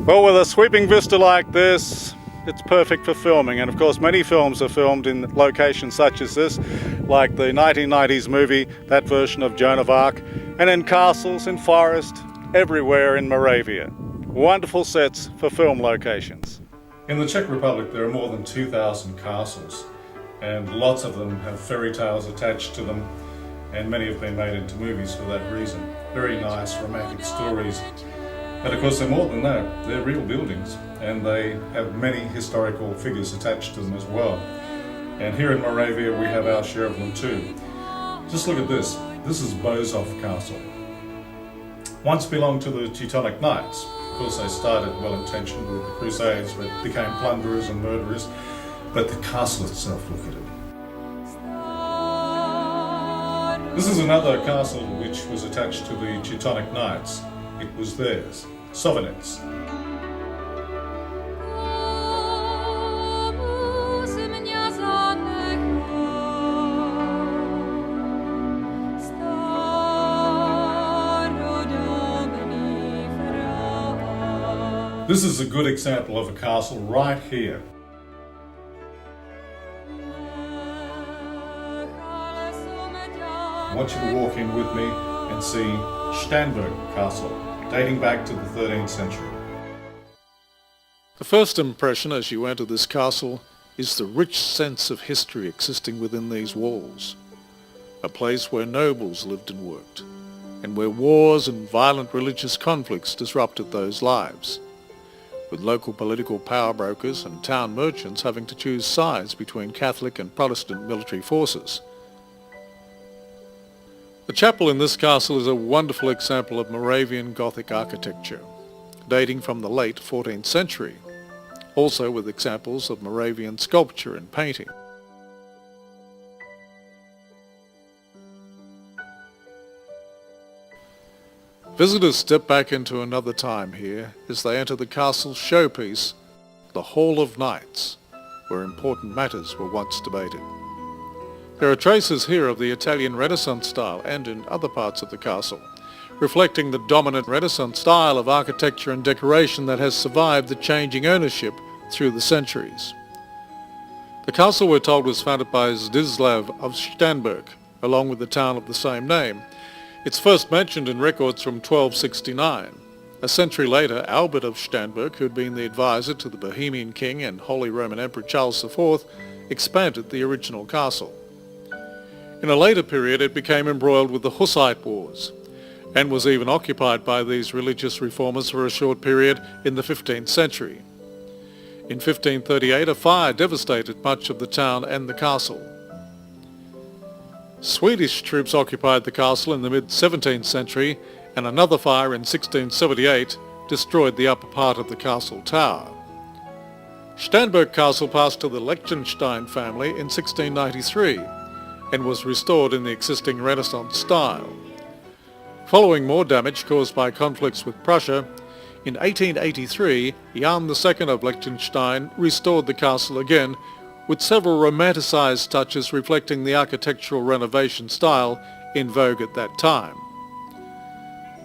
Well, with a sweeping vista like this, it's perfect for filming, and of course many films are filmed in locations such as this, like the 1990s movie, that version of Joan of Arc, and in castles, in forest, everywhere in Moravia. Wonderful sets for film locations. In the Czech Republic there are more than 2,000 castles, and lots of them have fairy tales attached to them, and many have been made into movies for that reason. Very nice romantic stories. And of course they're more than that, they're real buildings, and they have many historical figures attached to them as well. And here in Moravia we have our share of them too. Just look at this. This is Bozov Castle. Once belonged to the Teutonic Knights. Of course they started well-intentioned with the Crusades, but became plunderers and murderers. But the castle itself, look at it. This is another castle which was attached to the Teutonic Knights. It was theirs. Sovereigns. This is a good example of a castle right here. I want you to walk in with me and see Sternberg Castle, dating back to the 13th century. The first impression as you enter this castle is the rich sense of history existing within these walls. A place where nobles lived and worked, and where wars and violent religious conflicts disrupted those lives, with local political power brokers and town merchants having to choose sides between Catholic and Protestant military forces. The chapel in this castle is a wonderful example of Moravian Gothic architecture, dating from the late 14th century, also with examples of Moravian sculpture and painting. Visitors step back into another time here as they enter the castle's showpiece, the Hall of Knights, where important matters were once debated. There are traces here of the Italian Renaissance style and in other parts of the castle, reflecting the dominant Renaissance style of architecture and decoration that has survived the changing ownership through the centuries. The castle, we're told, was founded by Zdislav of Sternberg, along with the town of the same name. It's first mentioned in records from 1269. A century later, Albert of Sternberg, who had been the advisor to the Bohemian king and Holy Roman Emperor Charles IV, expanded the original castle. In a later period it became embroiled with the Hussite Wars, and was even occupied by these religious reformers for a short period in the 15th century. In 1538 a fire devastated much of the town and the castle. Swedish troops occupied the castle in the mid-17th century, and another fire in 1678 destroyed the upper part of the castle tower. Sternberg Castle passed to the Liechtenstein family in 1693 and was restored in the existing Renaissance style. Following more damage caused by conflicts with Prussia, in 1883 Jan II of Liechtenstein restored the castle again, with several romanticized touches reflecting the architectural renovation style in vogue at that time.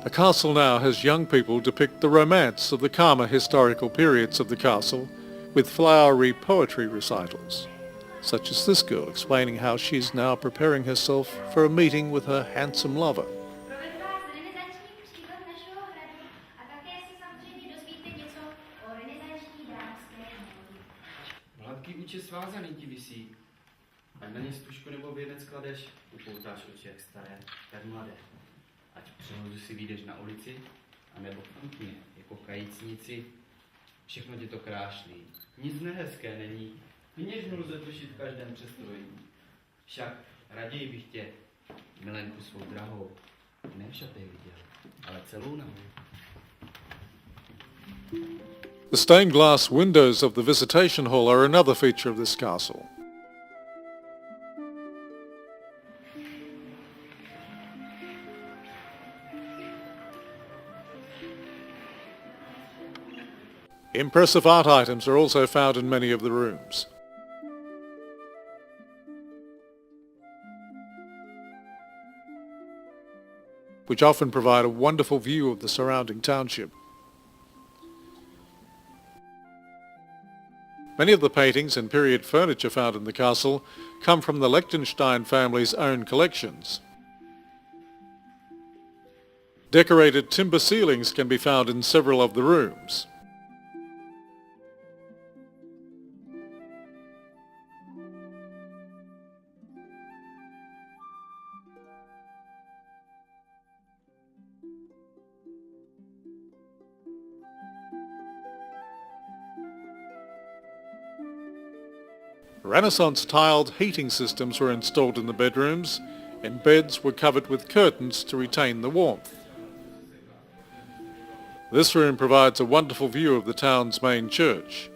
The castle now has young people depict the romance of the calmer historical periods of the castle with flowery poetry recitals, such as this girl explaining how she's now preparing herself for a meeting with her handsome lover. Hladký účes svázaný ti visí. Ať na ně stužku nebo věnec kladeš, upoutáš oči jak staré, tak mladé. Ať v přehodu si vyjdeš na ulici, anebo v kutně, jako kajícnici. Všechno ti to krášlí. Nic nehezké není. Kněžnu lze tušit v každém přestrojení. Však raději bych tě, milenku svou drahou, ne v šatech viděl, ale celou nahou. The stained glass windows of the visitation hall are another feature of this castle. Impressive art items are also found in many of the rooms. which often provide a wonderful view of the surrounding township. Many of the paintings and period furniture found in the castle come from the Liechtenstein family's own collections. Decorated timber ceilings can be found in several of the rooms. Renaissance tiled heating systems were installed in the bedrooms, and beds were covered with curtains to retain the warmth. This room provides a wonderful view of the town's main church.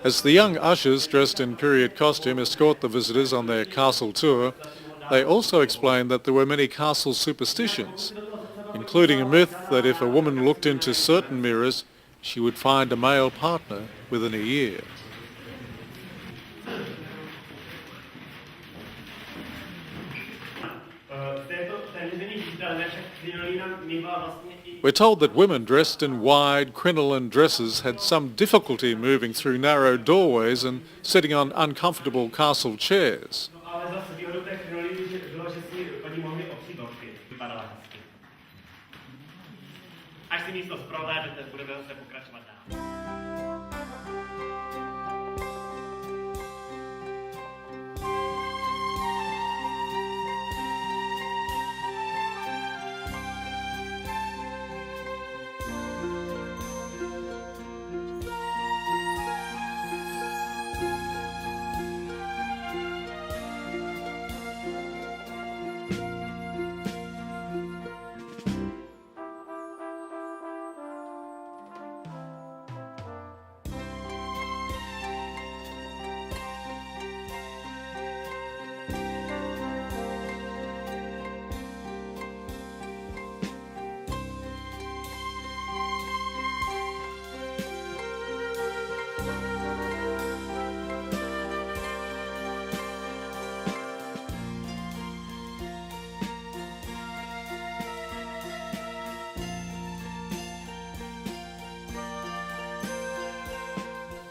As the young ushers dressed in period costume escort the visitors on their castle tour, they also explain that there were many castle superstitions, including a myth that if a woman looked into certain mirrors, she would find a male partner within a year. We're told that women dressed in wide crinoline dresses had some difficulty moving through narrow doorways and sitting on uncomfortable castle chairs.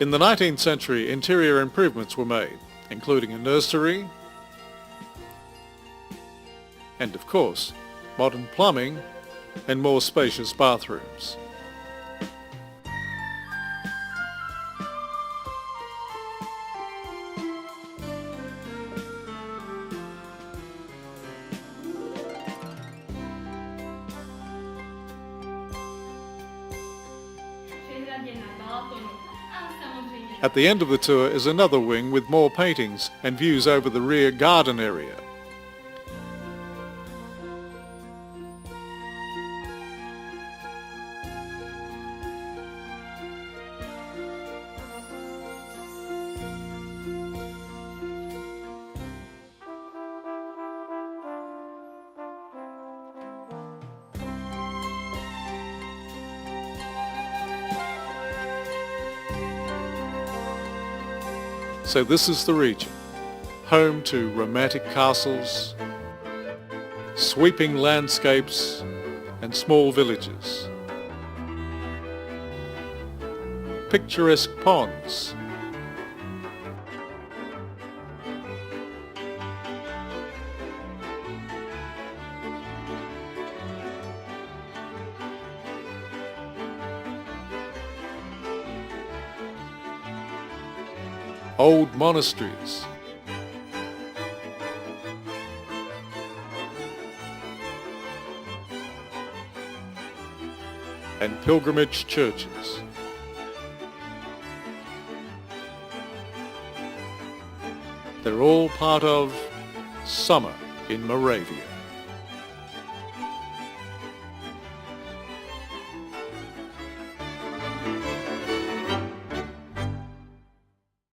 In the 19th century, interior improvements were made, including a nursery and, of course, modern plumbing and more spacious bathrooms. At the end of the tour is another wing with more paintings and views over the rear garden area. So this is the region, home to romantic castles, sweeping landscapes and small villages, picturesque ponds, old monasteries, and pilgrimage churches. They're all part of summer in Moravia.